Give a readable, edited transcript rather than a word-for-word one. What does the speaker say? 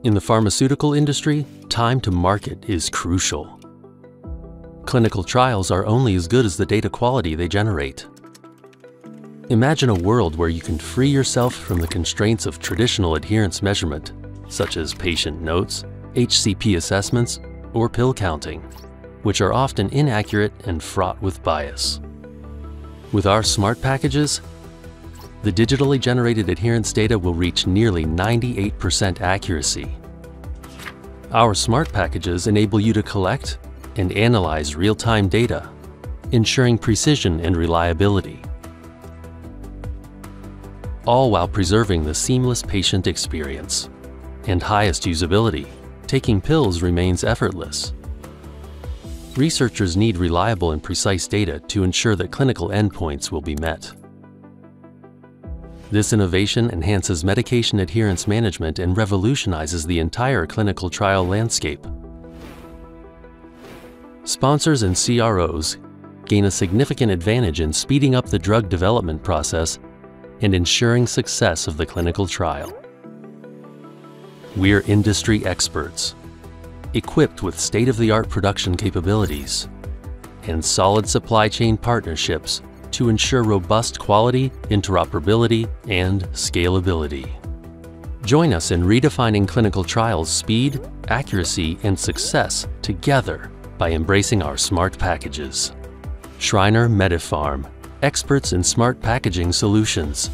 In the pharmaceutical industry, time to market is crucial. Clinical trials are only as good as the data quality they generate. Imagine a world where you can free yourself from the constraints of traditional adherence measurement, such as patient notes, HCP assessments, or pill counting, which are often inaccurate and fraught with bias. With our smart packages, the digitally generated adherence data will reach nearly 98% accuracy. Our smart packages enable you to collect and analyze real-time data, ensuring precision and reliability, all while preserving the seamless patient experience and highest usability. Taking pills remains effortless. Researchers need reliable and precise data to ensure that clinical endpoints will be met. This innovation enhances medication adherence management and revolutionizes the entire clinical trial landscape. Sponsors and CROs gain a significant advantage in speeding up the drug development process and ensuring success of the clinical trial. We're industry experts, equipped with state-of-the-art production capabilities and solid supply chain partnerships to ensure robust quality, interoperability, and scalability. Join us in redefining clinical trials' speed, accuracy, and success together by embracing our smart packages. Schreiner MediPharm, experts in smart packaging solutions.